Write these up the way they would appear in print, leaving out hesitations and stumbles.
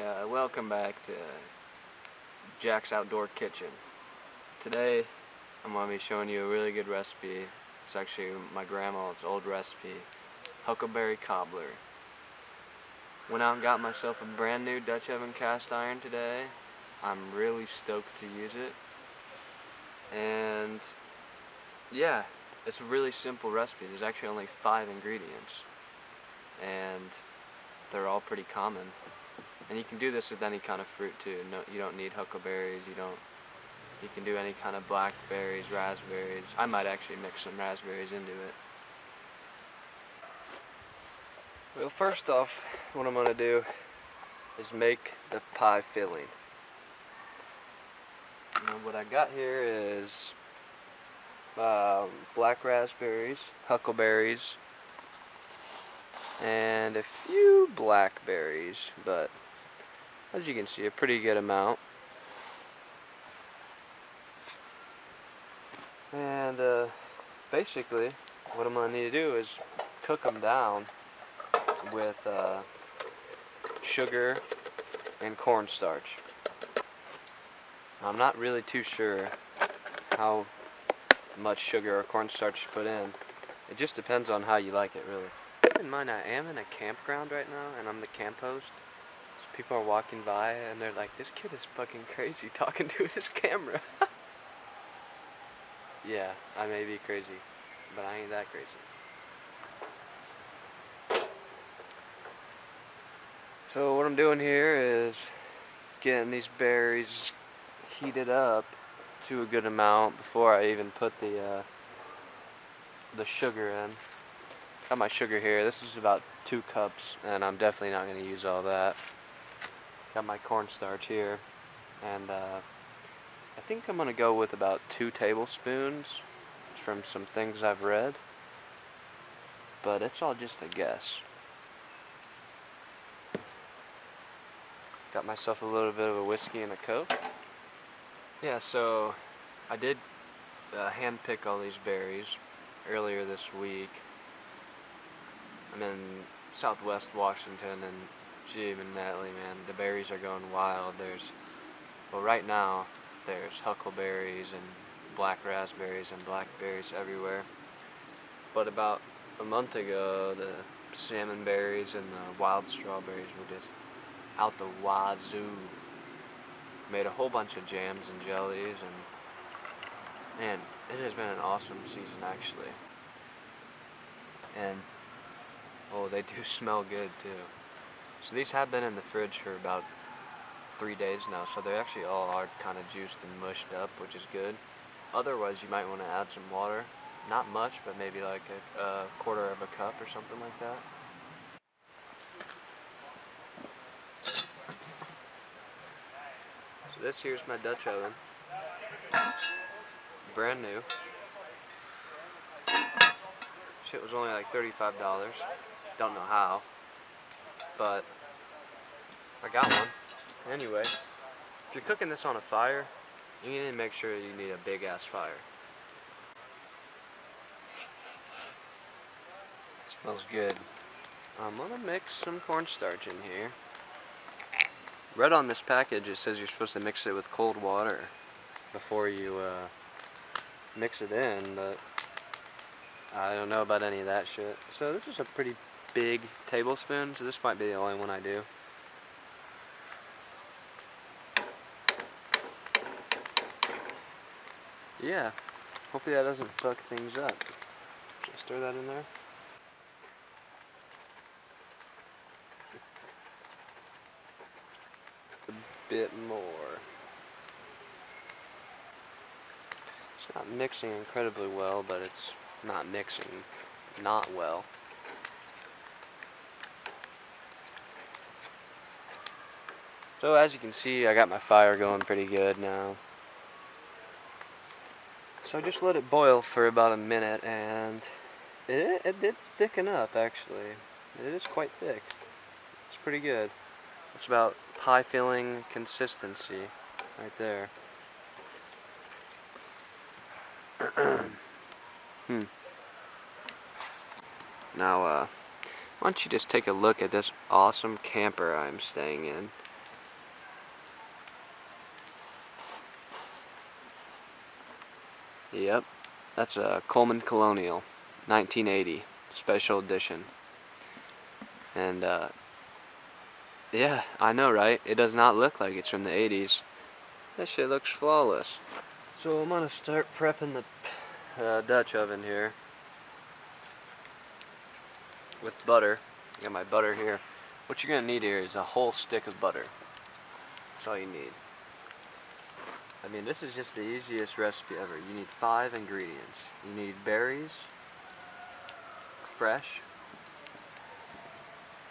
Welcome back to Jack's Outdoor Kitchen. Today I'm going to be showing you a really good recipe. It's actually my grandma's old recipe, huckleberry cobbler. Went out and got myself a brand new Dutch oven cast iron today. I'm really stoked to use it. And yeah, it's a really simple recipe. There's actually only 5 ingredients. And they're all pretty common. And you can do this with any kind of fruit too. No, you don't need huckleberries. You can do any kind of blackberries, raspberries. I might actually mix some raspberries into it. Well, first off, what I'm gonna do is make the pie filling. Now, what I got here is black raspberries, huckleberries, and a few blackberries, but as you can see, a pretty good amount. And basically, what I'm going to need to do is cook them down with sugar and cornstarch. I'm not really too sure how much sugar or cornstarch you put in. It just depends on how you like it, really. Keep in mind, I am in a campground right now, and I'm the camp host. So people are walking by, and they're like, "This kid is fucking crazy talking to his camera." Yeah, I may be crazy, but I ain't that crazy. So what I'm doing here is getting these berries heated up to a good amount before I even put the sugar in. Got my sugar here. This is about 2 cups, and I'm definitely not going to use all that. Got my cornstarch here, and I think I'm going to go with about 2 tablespoons from some things I've read, but it's all just a guess. Got myself a little bit of a whiskey and a Coke. Yeah, so I did hand pick all these berries earlier this week. I'm in Southwest Washington, and gee, Natalie, man, the berries are going wild. Well, right now, there's huckleberries and black raspberries and blackberries everywhere. But about a month ago, the salmon berries and the wild strawberries were just out the wazoo. Made a whole bunch of jams and jellies, and man, it has been an awesome season, actually. And oh, they do smell good too. So these have been in the fridge for about 3 days now, so they actually all are kind of juiced and mushed up, which is good. Otherwise, you might want to add some water. Not much, but maybe like a quarter of a cup or something like that. So this here's my Dutch oven. Brand new. Shit was only like $35. Don't know how, but I got one. Anyway, if you're cooking this on a fire, you need to make sure you need a big ass fire. Smells good. I'm gonna mix some cornstarch in here. Read on this package, it says you're supposed to mix it with cold water before you mix it in, but I don't know about any of that shit. So this is a pretty big tablespoon, so this might be the only one I do. Yeah, hopefully that doesn't fuck things up. Just stir that in there. A bit more. It's not mixing incredibly well, but it's not mixing not well. So as you can see, I got my fire going pretty good now. So I just let it boil for about a minute, and it did thicken up, actually. It is quite thick. It's pretty good. It's about pie filling consistency right there. Now, why don't you just take a look at this awesome camper I'm staying in. Yep, that's a Coleman Colonial, 1980, special edition. And yeah, I know, right? It does not look like it's from the 80s. That shit looks flawless. So I'm gonna start prepping the Dutch oven here with butter. I got my butter here. What you're gonna need here is a whole stick of butter. That's all you need. I mean, this is just the easiest recipe ever. You need 5 ingredients. You need berries, fresh,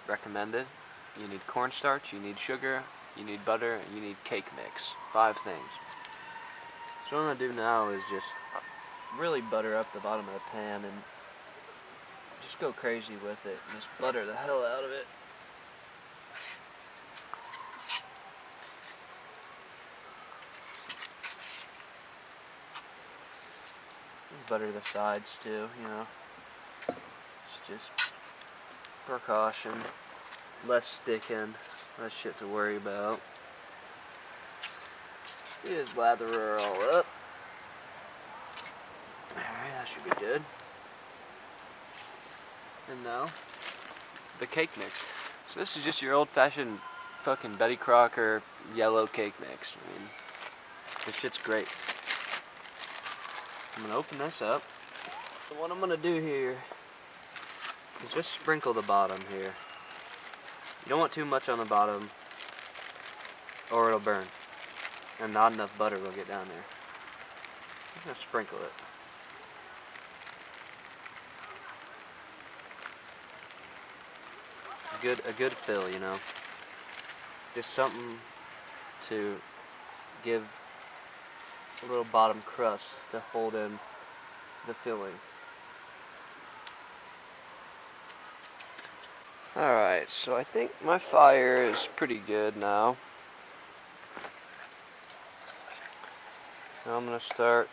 recommended. You need cornstarch, you need sugar, you need butter, and you need cake mix. 5 things. So what I'm going to do now is just really butter up the bottom of the pan and just go crazy with it. And just butter the hell out of it. Butter the sides too, you know. It's just precaution. Less sticking. Less shit to worry about. Just lather her all up. Alright, that should be good. And now, the cake mix. So this is just your old-fashioned fucking Betty Crocker yellow cake mix. I mean, this shit's great. I'm gonna open this up. So what I'm gonna do here is just sprinkle the bottom here. You don't want too much on the bottom or it'll burn. And not enough butter will get down there. I'm gonna sprinkle it. A good fill, you know. Just something to give a little bottom crust to hold in the filling. Alright, so I think my fire is pretty good now. Now I'm going to start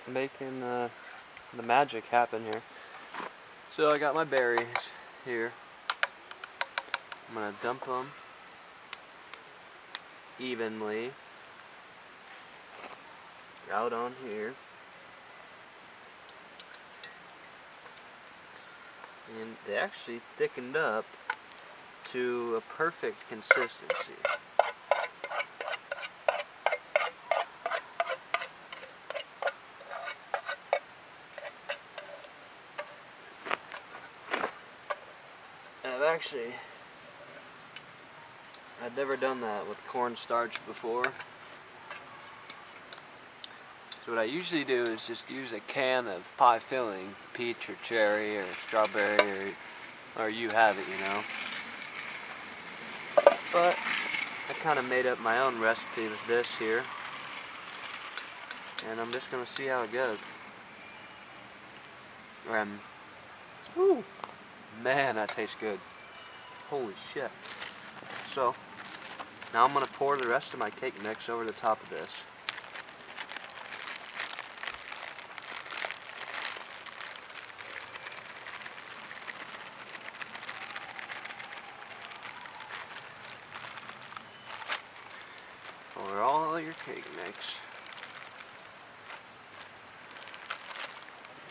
making the magic happen here. So I got my berries here. I'm going to dump them evenly out on here. And they actually thickened up to a perfect consistency. I'd never done that with cornstarch before. So what I usually do is just use a can of pie filling, peach or cherry or strawberry or you have it, you know. But I kind of made up my own recipe with this here. And I'm just going to see how it goes. Woo! Man, that tastes good. Holy shit. So, now I'm going to pour the rest of my cake mix over the top of this. Pour all your cake mix.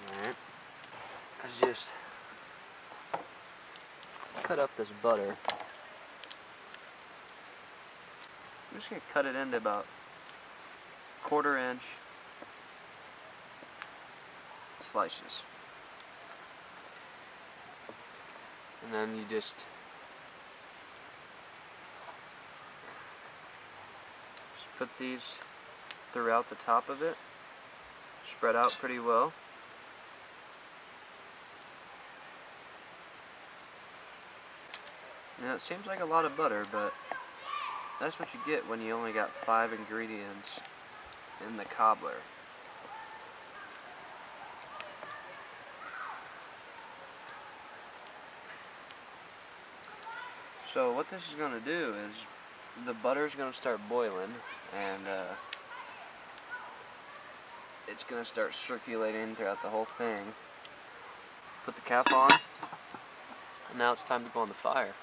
Alright. Let's just cut up this butter. I'm just going to cut it into about 1/4 inch slices. And then you just put these throughout the top of it. Spread out pretty well. Now it seems like a lot of butter, but that's what you get when you only got 5 ingredients in the cobbler. So what this is going to do is the butter is going to start boiling and it's going to start circulating throughout the whole thing. Put the cap on, and now it's time to go on the fire.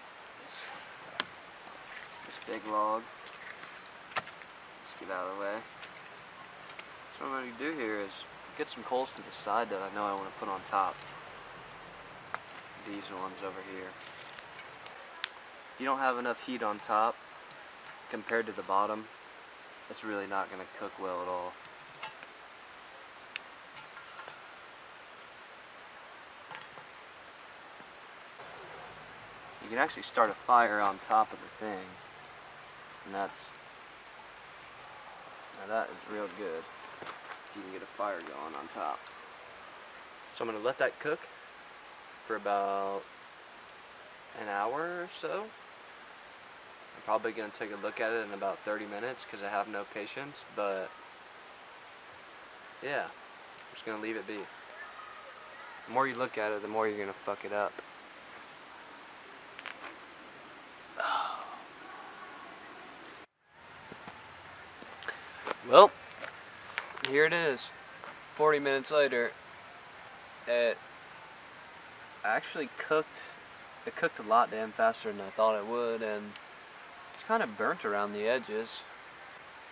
This big log. Let's get out of the way. So what I'm going to do here is get some coals to the side that I know I want to put on top. These ones over here. You don't have enough heat on top compared to the bottom, it's really not going to cook well at all. You can actually start a fire on top of the thing, and now that is real good. You can get a fire going on top. So I'm going to let that cook for about an hour or so. I'm probably going to take a look at it in about 30 minutes because I have no patience, but yeah, I'm just going to leave it be. The more you look at it, the more you're going to fuck it up. Well, here it is. 40 minutes later, it actually cooked. It cooked a lot damn faster than I thought it would, and it's kind of burnt around the edges.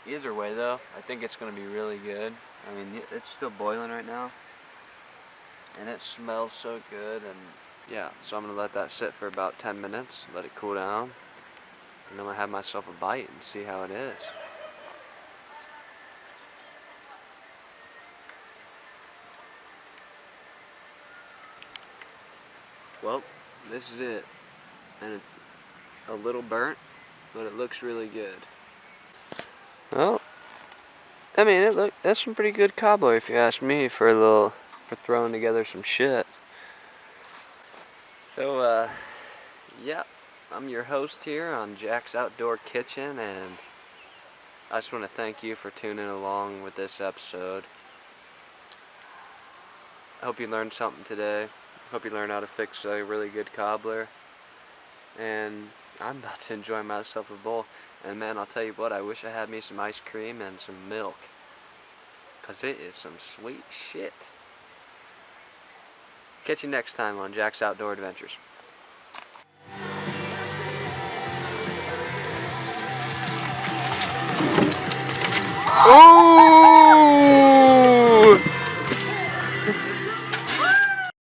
Either way though, I think it's going to be really good. I mean, it's still boiling right now, and it smells so good. And yeah, so I'm going to let that sit for about 10 minutes, let it cool down, and I'm going to have myself a bite and see how it is. Well, this is it, and it's a little burnt, but it looks really good. Well, I mean, that's some pretty good cobbler if you ask me, for throwing together some shit. So, yeah, I'm your host here on Jack's Outdoor Kitchen, and I just want to thank you for tuning along with this episode. I hope you learned something today. Hope you learn how to fix a really good cobbler. And I'm about to enjoy myself a bowl. And man, I'll tell you what, I wish I had me some ice cream and some milk, 'cause it is some sweet shit. Catch you next time on Jack's Outdoor Adventures. Ooh!